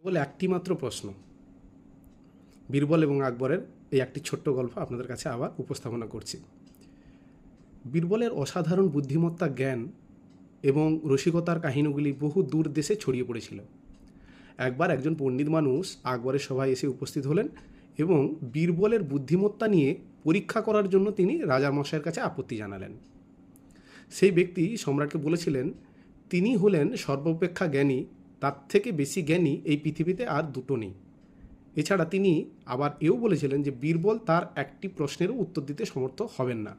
বলে একটি মাত্র প্রশ্ন। বীরবল এবং আকবরের এই একটি ছোট্ট গল্প আপনাদের কাছে আবার উপস্থাপনা করছি। বীরবলের অসাধারণ বুদ্ধিমত্তা, জ্ঞান এবং রসিকতার কাহিনীগুলি বহু দূর দেশে ছড়িয়ে পড়েছিল। একবার একজন পণ্ডিত মানুষ আকবরের সভায় এসে উপস্থিত হলেন এবং বীরবলের বুদ্ধিমত্তা নিয়ে পরীক্ষা করার জন্য তিনি রাজার মশাইয়ের কাছে আপত্তি জানালেন। সেই ব্যক্তি সম্রাটকে বলেছিলেন, তিনি হলেন সর্বাপেক্ষা জ্ঞানী, তার থেকে বেশি জ্ঞানী এই পৃথিবীতে আর দুটো নেই। এছাড়া তিনি আবার এও বলেছিলেন যে বীরবল তার একটি প্রশ্নেরও উত্তর দিতে সমর্থ হবেন না।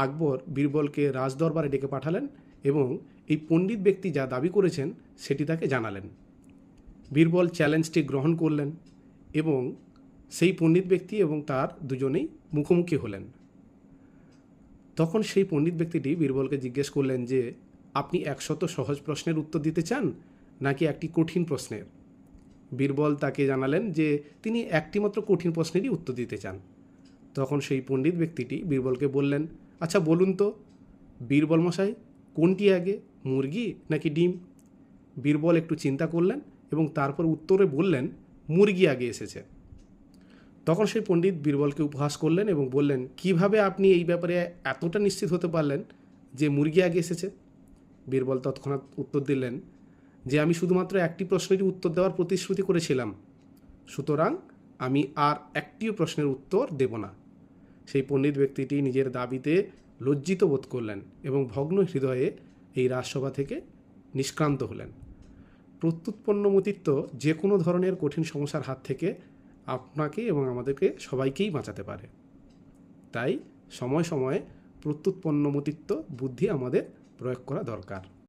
আকবর বীরবলকে রাজদরবারে ডেকে পাঠালেন এবং এই পণ্ডিত ব্যক্তি যা দাবি করেছেন সেটি তাকে জানালেন। বীরবল চ্যালেঞ্জটি গ্রহণ করলেন এবং সেই পণ্ডিত ব্যক্তি এবং তার দুজনেই মুখোমুখি হলেন। তখন সেই পণ্ডিত ব্যক্তিটি বীরবলকে জিজ্ঞেস করলেন যে, আপনি 100 সহজ প্রশ্নের উত্তর দিতে চান নাকি একটি কঠিন প্রশ্নের? বীরবল তাকে জানালেন যে তিনি একটি মাত্র কঠিন প্রশ্নেরই উত্তর দিতে চান। তখন সেই পণ্ডিত ব্যক্তিটি বীরবলকে বললেন, আচ্ছা বলুন তো বীরবল মশাই, কোনটি আগে, মুরগি নাকি ডিম? বীরবল একটু চিন্তা করলেন এবং তারপর উত্তরে বললেন, মুরগি আগে এসেছে। তখন সেই পণ্ডিত বীরবলকে উপহাস করলেন এবং বললেন, কিভাবে আপনি এই ব্যাপারে এতটা নিশ্চিত হতে পারলেন যে মুরগি আগে এসেছে? বীরবল তৎক্ষণাৎ উত্তর দিলেন যে আমি শুধুমাত্র একটি প্রশ্নেরই উত্তর দেওয়ার প্রতিশ্রুতি করেছিলাম, সুতরাং আমি আর একটিও প্রশ্নের উত্তর দেব না। সেই পণ্ডিত ব্যক্তিটি নিজের দাবিতে লজ্জিত বোধ করলেন এবং ভগ্ন হৃদয়ে এই রাজসভা থেকে নিষ্ক্রান্ত হলেন। প্রত্যুৎপন্নমতিত্ব যে কোনো ধরনের কঠিন সমস্যার হাত থেকে আপনাকে এবং আমাদেরকে সবাইকেই বাঁচাতে পারে। তাই সময় সময়ে প্রত্যুৎপন্নমতিত্ব বুদ্ধি আমাদের প্রয়োগ করা দরকার।